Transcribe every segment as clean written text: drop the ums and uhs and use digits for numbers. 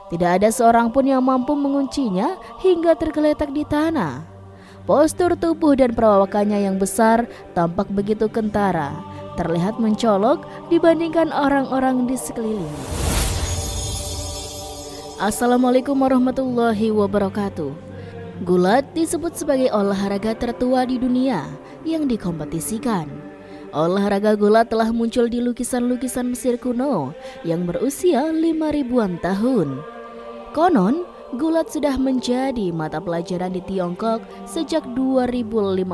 Tidak ada seorang pun yang mampu menguncinya hingga tergeletak di tanah. Postur tubuh dan perawakannya yang besar tampak begitu kentara, terlihat mencolok dibandingkan orang-orang di sekeliling. Assalamualaikum warahmatullahi wabarakatuh. Gulat disebut sebagai olahraga tertua di dunia yang dikompetisikan. Olahraga gulat telah muncul di lukisan-lukisan Mesir kuno yang berusia 5.000-an tahun. Konon, gulat sudah menjadi mata pelajaran di Tiongkok sejak 2050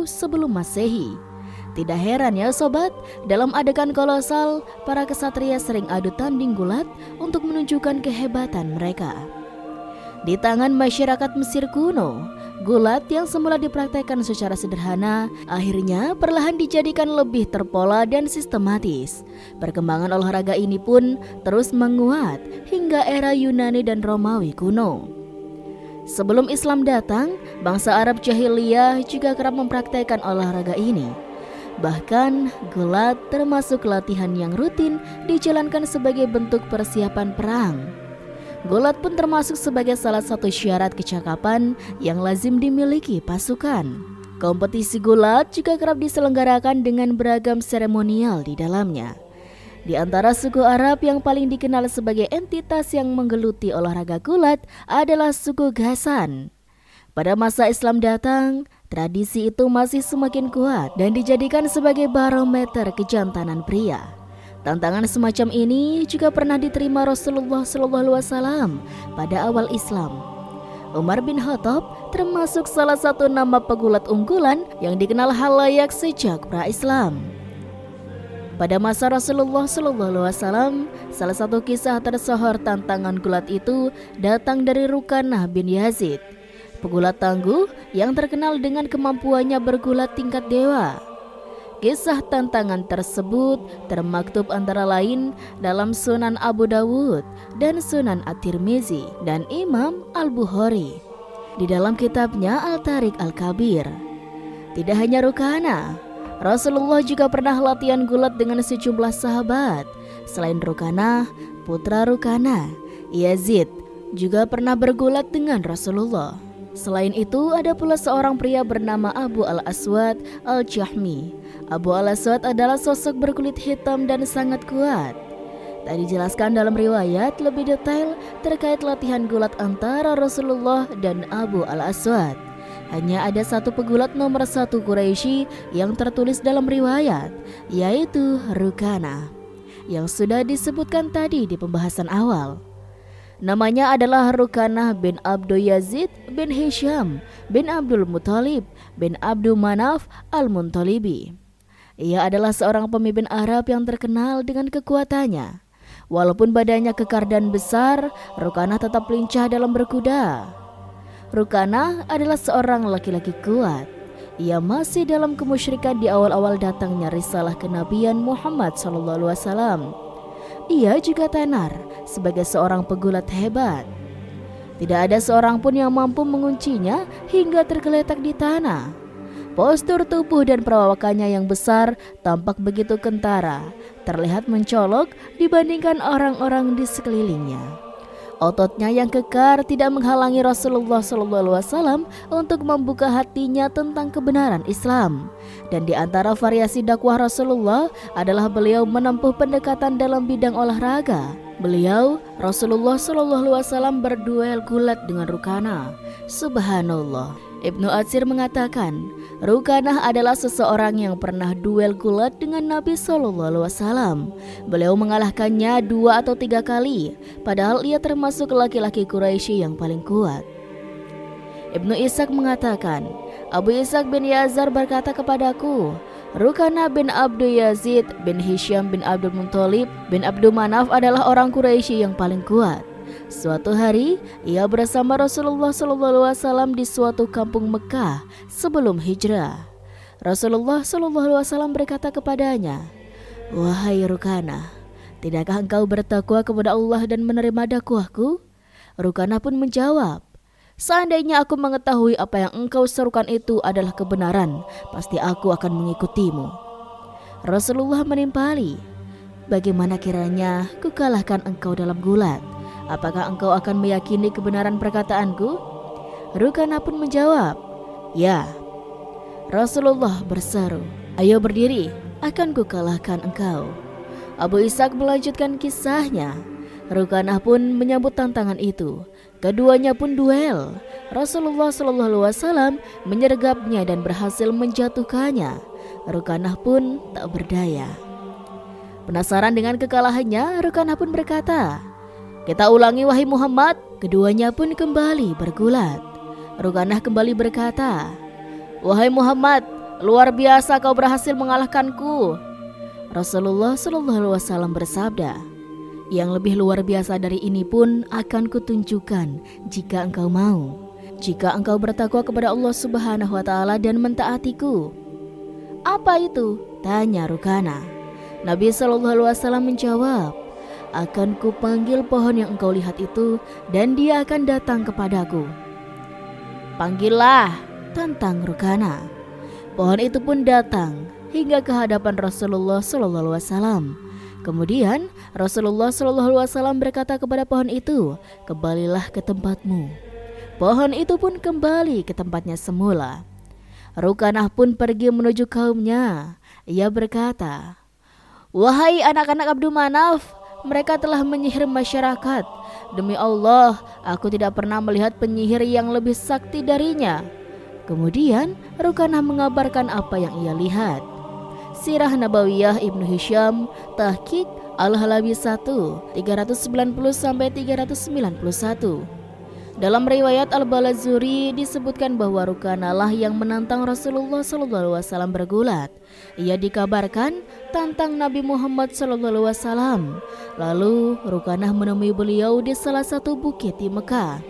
sebelum Masehi. Tidak heran ya sobat, dalam adegan kolosal, para kesatria sering adu tanding gulat untuk menunjukkan kehebatan mereka. Di tangan masyarakat Mesir kuno, gulat yang semula dipraktekkan secara sederhana, akhirnya perlahan dijadikan lebih terpola dan sistematis. Perkembangan olahraga ini pun terus menguat hingga era Yunani dan Romawi kuno. Sebelum Islam datang, bangsa Arab Jahiliyah juga kerap mempraktekkan olahraga ini. Bahkan, gulat termasuk latihan yang rutin dijalankan sebagai bentuk persiapan perang. Gulat pun termasuk sebagai salah satu syarat kecakapan yang lazim dimiliki pasukan. Kompetisi gulat juga kerap diselenggarakan dengan beragam seremonial di dalamnya. Di antara suku Arab yang paling dikenal sebagai entitas yang menggeluti olahraga gulat adalah suku Ghassan. Pada masa Islam datang, tradisi itu masih semakin kuat dan dijadikan sebagai barometer kejantanan pria. Tantangan semacam ini juga pernah diterima Rasulullah SAW pada awal Islam. Umar bin Khattab termasuk salah satu nama pegulat unggulan yang dikenal halayak sejak pra-Islam. Pada masa Rasulullah SAW, salah satu kisah tersohor tantangan gulat itu datang dari Rukanah bin Yazid, pegulat tangguh yang terkenal dengan kemampuannya bergulat tingkat dewa. Kisah tantangan tersebut termaktub antara lain dalam Sunan Abu Dawud dan Sunan At-Tirmizi dan Imam Al-Bukhari di dalam kitabnya Al-Tariq Al-Kabir. Tidak hanya Rukanah, Rasulullah juga pernah latihan gulat dengan sejumlah sahabat. Selain Rukanah, putra Rukanah, Yazid, juga pernah bergulat dengan Rasulullah. Selain itu, ada pula seorang pria bernama Abu Al-Aswad Al-Jahmi. Abu Al-Aswad adalah sosok berkulit hitam dan sangat kuat. Tak dijelaskan dalam riwayat lebih detail terkait latihan gulat antara Rasulullah dan Abu Al-Aswad. Hanya ada satu pegulat nomor 1 Quraisy yang tertulis dalam riwayat, yaitu Rukanah, yang sudah disebutkan tadi di pembahasan awal. Namanya adalah Rukanah bin Abdul Yazid bin Hisham bin Abdul Muthalib bin Abdul Manaf al-Muntalibi. Ia adalah seorang pemimpin Arab yang terkenal dengan kekuatannya. Walaupun badannya kekar dan besar, Rukanah tetap lincah dalam berkuda. Rukanah adalah seorang laki-laki kuat. Ia masih dalam kemusyrikan di awal-awal datangnya risalah kenabian Muhammad SAW. Ia juga tenar sebagai seorang pegulat hebat. Tidak ada seorang pun yang mampu menguncinya hingga tergeletak di tanah. Postur tubuh dan perawakannya yang besar tampak begitu kentara, terlihat mencolok dibandingkan orang-orang di sekelilingnya. Ototnya yang kekar tidak menghalangi Rasulullah SAW untuk membuka hatinya tentang kebenaran Islam. Dan di antara variasi dakwah Rasulullah adalah beliau menempuh pendekatan dalam bidang olahraga. Rasulullah SAW berduel gulat dengan Rukanah. Subhanallah. Ibnu Atsir mengatakan, Rukanah adalah seseorang yang pernah duel gulat dengan Nabi SAW. Beliau mengalahkannya 2 atau 3 kali, padahal ia termasuk laki-laki Quraisy yang paling kuat. Ibnu Ishaq mengatakan, Abu Ishaq bin Yazar berkata kepadaku, Rukanah bin Abdul Yazid bin Hisham bin Abdul Muthalib bin Abdul Manaf adalah orang Quraisy yang paling kuat. Suatu hari, ia bersama Rasulullah SAW di suatu kampung Mekah sebelum hijrah. Rasulullah SAW berkata kepadanya, Wahai Rukanah, tidakkah engkau bertakwa kepada Allah dan menerima dakwahku? Rukanah pun menjawab, Seandainya aku mengetahui apa yang engkau serukan itu adalah kebenaran, pasti aku akan mengikutimu. Rasulullah menimpali, Bagaimana kiranya ku kalahkan engkau dalam gulat? apakah engkau akan meyakini kebenaran perkataanku? Rukanah pun menjawab, ya. Rasulullah berseru, ayo berdiri, akan kukalahkan engkau. Abu Ishaq melanjutkan kisahnya. Rukanah pun menyambut tantangan itu. Keduanya pun duel. Rasulullah SAW menyergapnya dan berhasil menjatuhkannya. Rukanah pun tak berdaya. Penasaran dengan kekalahannya, Rukanah pun berkata, kita ulangi wahai Muhammad. Keduanya pun kembali bergulat. Rukanah kembali berkata, wahai Muhammad, luar biasa kau berhasil mengalahkanku. Rasulullah SAW bersabda, yang lebih luar biasa dari ini pun akan kutunjukkan jika engkau mau. Jika engkau bertakwa kepada Allah Subhanahu wa Ta'ala dan mentaatiku. Apa itu? Tanya Rukanah. Nabi SAW menjawab, akan kupanggil pohon yang engkau lihat itu dan dia akan datang kepadaku. Panggillah, tantang Rukanah. Pohon itu pun datang hingga ke hadapan Rasulullah SAW. Kemudian Rasulullah SAW berkata kepada pohon itu, kembalilah ke tempatmu. Pohon itu pun kembali ke tempatnya semula. Rukanah pun pergi menuju kaumnya. Ia berkata, wahai anak-anak Abdul Manaf, mereka telah menyihir masyarakat. Demi Allah, aku tidak pernah melihat penyihir yang lebih sakti darinya. Kemudian Rukanah mengabarkan apa yang ia lihat. Sirah Nabawiyah Ibnu Hisham, Tahqiq Al-Halabi 1, 390-391. Dalam riwayat Al-Balazuri disebutkan bahwa Rukanah lah yang menantang Rasulullah SAW bergulat. Ia dikabarkan tantang Nabi Muhammad SAW. Lalu Rukanah menemui beliau di salah satu bukit di Mekah.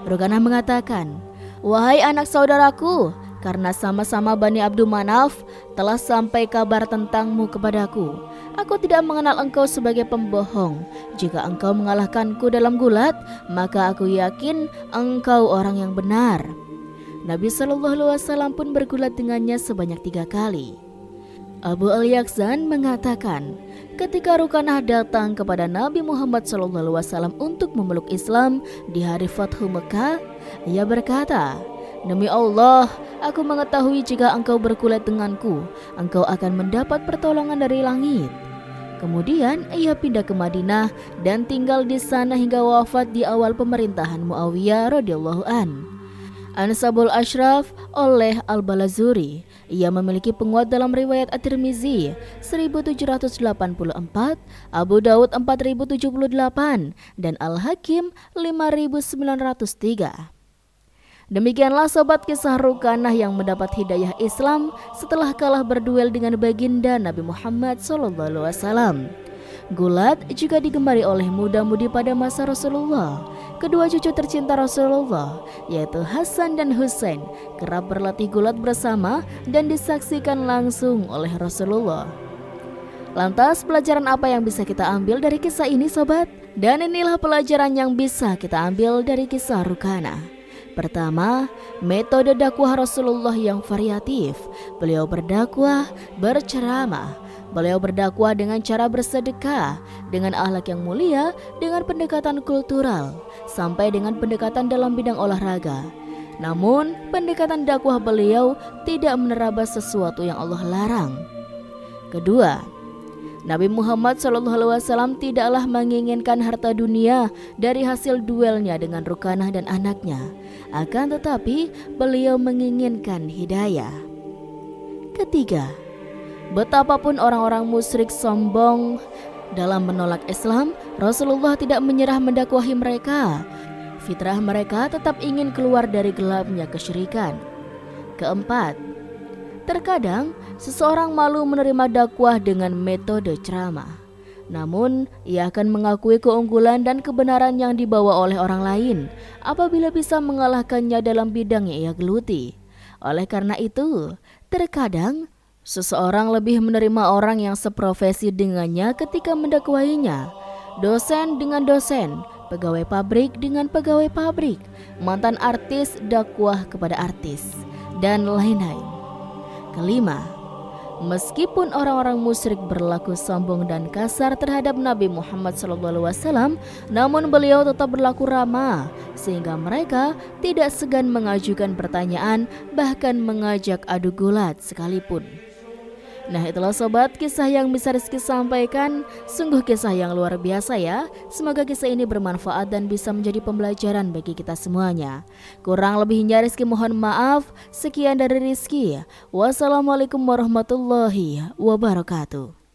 Rukanah mengatakan, wahai anak saudaraku, karena sama-sama Bani Abdul Manaf telah sampai kabar tentangmu kepadaku. Aku tidak mengenal engkau sebagai pembohong. Jika engkau mengalahkanku dalam gulat, maka aku yakin engkau orang yang benar. Nabi SAW pun bergulat dengannya sebanyak 3 kali. Abu Al-Yaqzan mengatakan, ketika Rukanah datang kepada Nabi Muhammad SAW untuk memeluk Islam di hari Fathu Mekah, ia berkata, demi Allah, aku mengetahui jika engkau bergulat denganku, engkau akan mendapat pertolongan dari langit. Kemudian ia pindah ke Madinah dan tinggal di sana hingga wafat di awal pemerintahan Muawiyah radhiyallahu an. Ansabul Ashraf oleh Al-Balazuri. Ia memiliki penguat dalam riwayat At-Tirmizi 1784, Abu Daud 4078, dan Al-Hakim 5903. Demikianlah sobat kisah Rukanah yang mendapat hidayah Islam setelah kalah berduel dengan baginda Nabi Muhammad SAW. Gulat juga digemari oleh muda-mudi pada masa Rasulullah. Kedua cucu tercinta Rasulullah, yaitu Hasan dan Husain, kerap berlatih gulat bersama dan disaksikan langsung oleh Rasulullah. Lantas pelajaran apa yang bisa kita ambil dari kisah ini sobat? Dan inilah pelajaran yang bisa kita ambil dari kisah Rukanah. Pertama, metode dakwah Rasulullah yang variatif. Beliau berdakwah, berceramah. Beliau berdakwah dengan cara bersedekah, dengan akhlak yang mulia, dengan pendekatan kultural, sampai dengan pendekatan dalam bidang olahraga. Namun, pendekatan dakwah beliau tidak menerabas sesuatu yang Allah larang. Kedua, Nabi Muhammad SAW tidaklah menginginkan harta dunia dari hasil duelnya dengan Rukanah dan anaknya. Akan tetapi beliau menginginkan hidayah. Ketiga, betapapun orang-orang musyrik sombong dalam menolak Islam, Rasulullah tidak menyerah mendakwahi mereka. Fitrah mereka tetap ingin keluar dari gelapnya kesyirikan. Keempat, terkadang seseorang malu menerima dakwah dengan metode ceramah. Namun, ia akan mengakui keunggulan dan kebenaran yang dibawa oleh orang lain apabila bisa mengalahkannya dalam bidang yang ia geluti. Oleh karena itu, terkadang seseorang lebih menerima orang yang seprofesi dengannya ketika mendakwahinya. Dosen dengan dosen, pegawai pabrik dengan pegawai pabrik, mantan artis dakwah kepada artis, dan lain-lain. Kelima, Meskipun orang-orang musyrik berlaku sombong dan kasar terhadap Nabi Muhammad SAW, namun beliau tetap berlaku ramah, sehingga mereka tidak segan mengajukan pertanyaan, bahkan mengajak adu gulat sekalipun. Nah, itulah sobat kisah yang bisa Rizky sampaikan. Sungguh kisah yang luar biasa ya. Semoga kisah ini bermanfaat dan bisa menjadi pembelajaran bagi kita semuanya. Kurang lebihnya Rizky mohon maaf. Sekian dari Rizky. Wassalamualaikum warahmatullahi wabarakatuh.